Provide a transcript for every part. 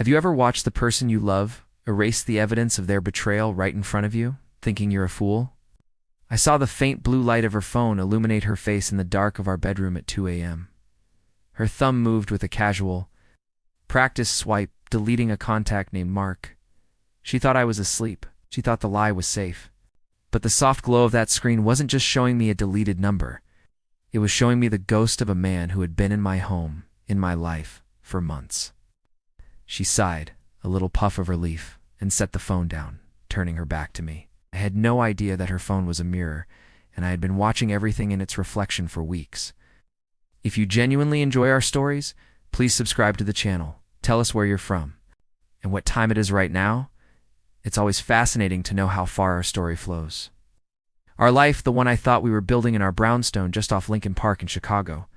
Have you ever watched the person you love erase the evidence of their betrayal right in front of you, thinking you're a fool? I saw the faint blue light of her phone illuminate her face in the dark of our bedroom at 2 a.m. Her thumb moved with a casual, practice swipe, deleting a contact named Mark. She thought I was asleep. She thought the lie was safe. But the soft glow of that screen wasn't just showing me a deleted number. It was showing me the ghost of a man who had been in my home, in my life, for months. She sighed, a little puff of relief, and set the phone down, turning her back to me. I had no idea that her phone was a mirror, and I had been watching everything in its reflection for weeks. If you genuinely enjoy our stories, please subscribe to the channel. Tell us where you're from and what time it is right now. It's always fascinating to know how far our story flows. Our life, the one I thought we were building in our brownstone just off Lincoln Park in Chicago,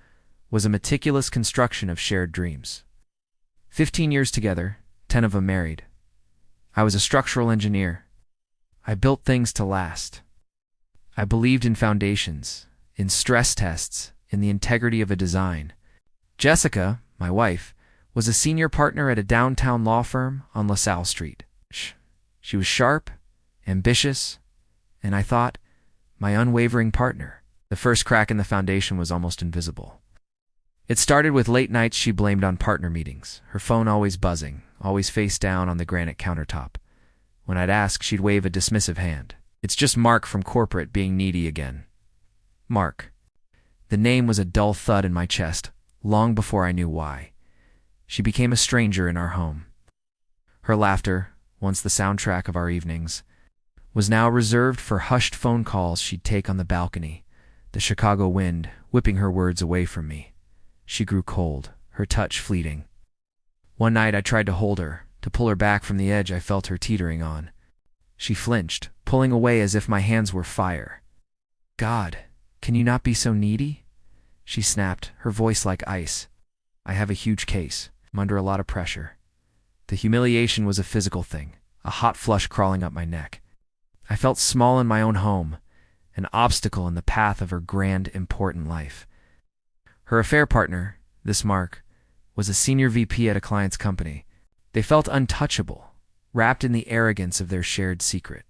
was a meticulous construction of shared dreams. 15 years together, 10 of them married. I was a structural engineer. I built things to last. I believed in foundations, in stress tests, in the integrity of a design. Jessica, my wife, was a senior partner at a downtown law firm on LaSalle Street. She was sharp, ambitious, and I thought, my unwavering partner. The first crack in the foundation was almost invisible. It started with late nights she blamed on partner meetings, her phone always buzzing, always face down on the granite countertop. When I'd ask, she'd wave a dismissive hand. It's just Mark from corporate being needy again. Mark. The name was a dull thud in my chest, long before I knew why. She became a stranger in our home. Her laughter, once the soundtrack of our evenings, was now reserved for hushed phone calls she'd take on the balcony, the Chicago wind whipping her words away from me. She grew cold, her touch fleeting. One night I tried to hold her, to pull her back from the edge I felt her teetering on. She flinched, pulling away as if my hands were fire. God, can you not be so needy? She snapped, her voice like ice. I have a huge case. I'm under a lot of pressure. The humiliation was a physical thing, a hot flush crawling up my neck. I felt small in my own home, an obstacle in the path of her grand, important life. Her affair partner, this Mark, was a senior VP at a client's company. They felt untouchable, wrapped in the arrogance of their shared secret.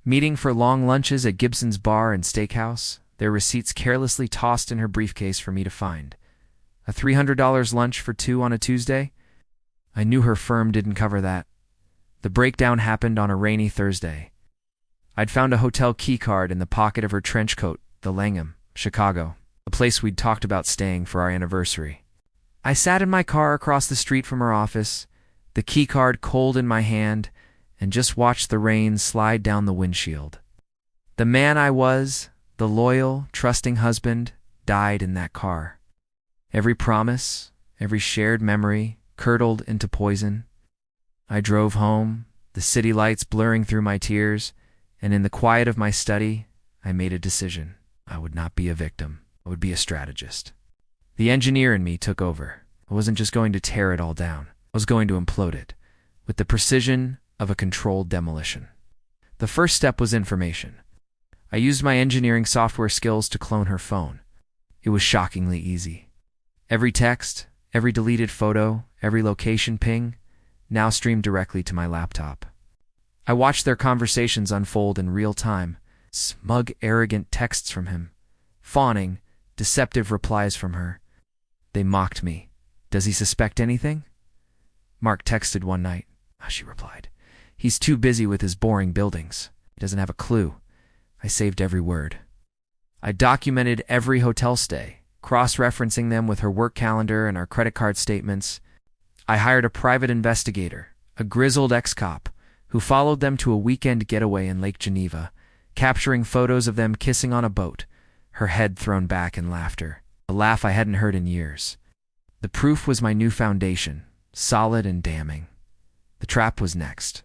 Meeting for long lunches at Gibson's Bar and Steakhouse, their receipts carelessly tossed in her briefcase for me to find. A $300 lunch for two on a Tuesday? I knew her firm didn't cover that. The breakdown happened on a rainy Thursday. I'd found a hotel keycard in the pocket of her trench coat, the Langham, Chicago, a place we'd talked about staying for our anniversary. I sat in my car across the street from her office, the keycard cold in my hand, and just watched the rain slide down the windshield. The man I was, the loyal, trusting husband, died in that car. Every promise, every shared memory, curdled into poison. I drove home, the city lights blurring through my tears, and in the quiet of my study, I made a decision. I would not be a victim. I would be a strategist. The engineer in me took over. I wasn't just going to tear it all down. I was going to implode it, with the precision of a controlled demolition. The first step was information. I used my engineering software skills to clone her phone. It was shockingly easy. Every text, every deleted photo, every location ping, now streamed directly to my laptop. I watched their conversations unfold in real time. Smug, arrogant texts from him. Fawning, deceptive replies from her. They mocked me. Does he suspect anything? Mark texted one night. She replied. He's too busy with his boring buildings. He doesn't have a clue. I saved every word. I documented every hotel stay, cross-referencing them with her work calendar and our credit card statements. I hired a private investigator, a grizzled ex-cop, who followed them to a weekend getaway in Lake Geneva, capturing photos of them kissing on a boat, her head thrown back in laughter, a laugh I hadn't heard in years. The proof was my new foundation, solid and damning. The trap was next.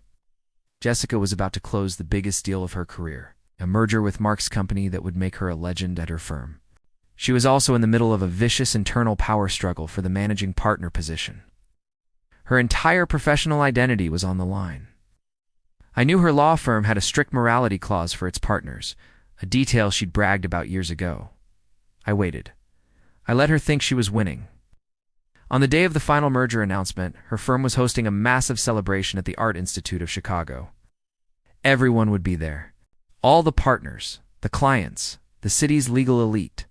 Jessica was about to close the biggest deal of her career, a merger with Mark's company that would make her a legend at her firm. She was also in the middle of a vicious internal power struggle for the managing partner position. Her entire professional identity was on the line. I knew her law firm had a strict morality clause for its partners, a detail she'd bragged about years ago. I waited. I let her think she was winning. On the day of the final merger announcement, her firm was hosting a massive celebration at the Art Institute of Chicago. Everyone would be there. All the partners, the clients, the city's legal elite.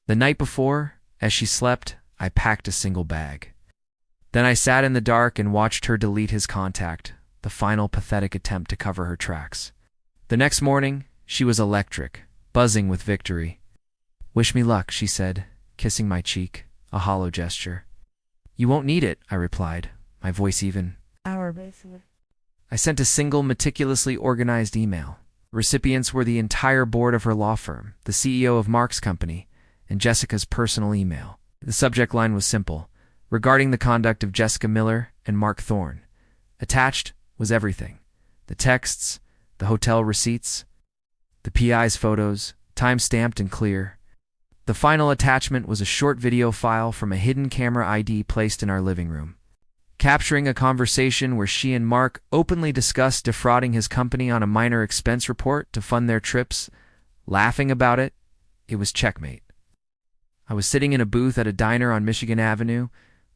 The night before, as she slept, I packed a single bag. Then I sat in the dark and watched her delete his contact, the final pathetic attempt to cover her tracks. The next morning, she was electric, buzzing with victory. "Wish me luck," she said, kissing my cheek, a hollow gesture. "You won't need it," I replied, my voice even. I sent a single, meticulously organized email. Recipients were the entire board of her law firm, the CEO of Mark's company, and Jessica's personal email. The subject line was simple: regarding the conduct of Jessica Miller and Mark Thorne. Attached was everything: the texts, the hotel receipts, the PI's photos, time-stamped and clear. The final attachment was a short video file from a hidden camera ID placed in our living room, capturing a conversation where she and Mark openly discussed defrauding his company on a minor expense report to fund their trips. Laughing about it, it was checkmate. I was sitting in a booth at a diner on Michigan Avenue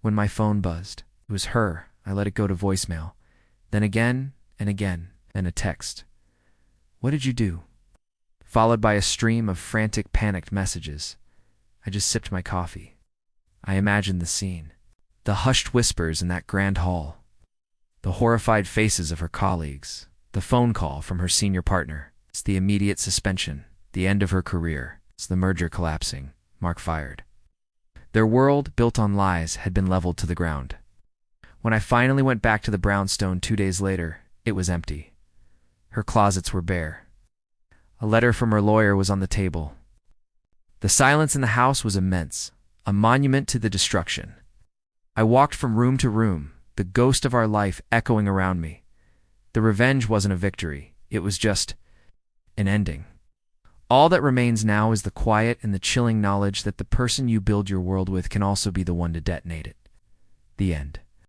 when my phone buzzed. It was her. I let it go to voicemail. Then again and again, and a text. "What did you do?" Followed by a stream of frantic, panicked messages. I just sipped my coffee. I imagined the scene. The hushed whispers in that grand hall. The horrified faces of her colleagues. The phone call from her senior partner. It's the immediate suspension. The end of her career. It's the merger collapsing. Mark fired. Their world, built on lies, had been leveled to the ground. When I finally went back to the brownstone 2 days later, it was empty. Her closets were bare. A letter from her lawyer was on the table. The silence in the house was immense, a monument to the destruction. I walked from room to room, the ghost of our life echoing around me. The revenge wasn't a victory. It was just an ending. All that remains now is the quiet and the chilling knowledge that the person you build your world with can also be the one to detonate it. The end.